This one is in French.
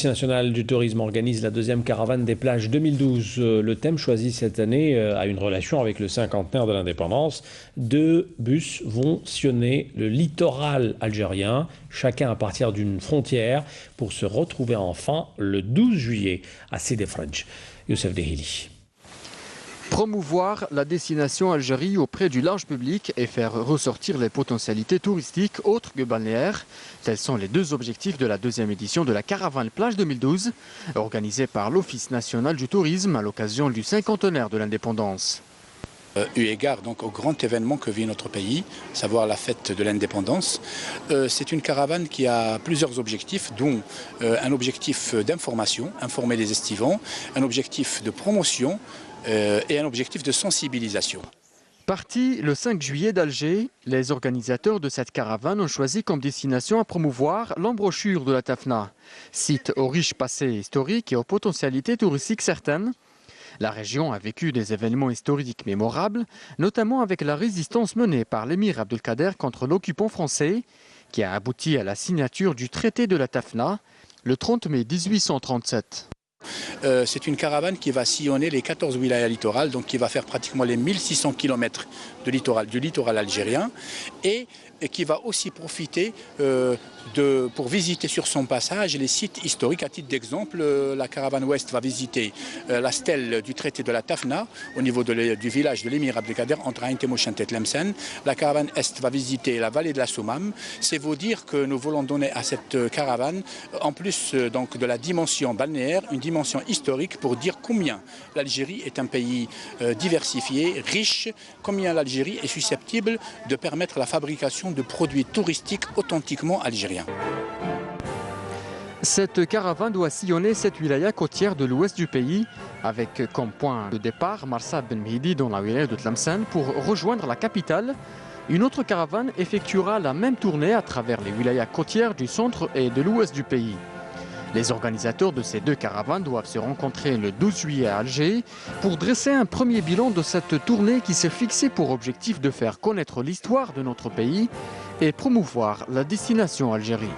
nationale du tourisme organise la deuxième caravane des plages 2012. Le thème choisi cette année a une relation avec le cinquantenaire de l'indépendance. 2 bus vont sillonner le littoral algérien, chacun à partir d'une frontière, pour se retrouver enfin le 12 juillet à Sidi Fredj. Youssef Dehili. Promouvoir la destination Algérie auprès du large public et faire ressortir les potentialités touristiques autres que balnéaires. Tels sont les 2 objectifs de la deuxième édition de la Caravane Plage 2012, organisée par l'Office national du tourisme à l'occasion du cinquantenaire de l'indépendance. Eu égard donc au grand événement que vit notre pays, savoir la fête de l'indépendance, c'est une caravane qui a plusieurs objectifs, dont un objectif d'information, informer les estivants, un objectif de promotion et un objectif de sensibilisation. Partis le 5 juillet d'Alger, les organisateurs de cette caravane ont choisi comme destination à promouvoir l'embouchure de la Tafna, site au riche passé historique et aux potentialités touristiques certaines. La région a vécu des événements historiques mémorables, notamment avec la résistance menée par l'émir Abdelkader contre l'occupant français, qui a abouti à la signature du traité de la Tafna le 30 mai 1837. C'est une caravane qui va sillonner les 14 wilayas littorales, donc qui va faire pratiquement les 1600 km du littoral algérien et qui va aussi profiter pour visiter sur son passage les sites historiques. À titre d'exemple, la caravane ouest va visiter la stèle du traité de la Tafna au niveau du village de l'émir Abdelkader entre Ain Temouchin et Tlemcen. La caravane est va visiter la vallée de la Soumam. C'est vous dire que nous voulons donner à cette caravane, en plus donc de la dimension balnéaire, une dimension historique pour dire combien l'Algérie est un pays diversifié, riche, combien l'Algérie est susceptible de permettre la fabrication de produits touristiques authentiquement algériens. Cette caravane doit sillonner 7 wilayas côtières de l'ouest du pays, avec comme point de départ Marsa Ben Mhidi dans la wilaya de Tlemcen pour rejoindre la capitale. Une autre caravane effectuera la même tournée à travers les wilayas côtières du centre et de l'ouest du pays. Les organisateurs de ces 2 caravanes doivent se rencontrer le 12 juillet à Alger pour dresser un premier bilan de cette tournée qui s'est fixée pour objectif de faire connaître l'histoire de notre pays et promouvoir la destination Algérie.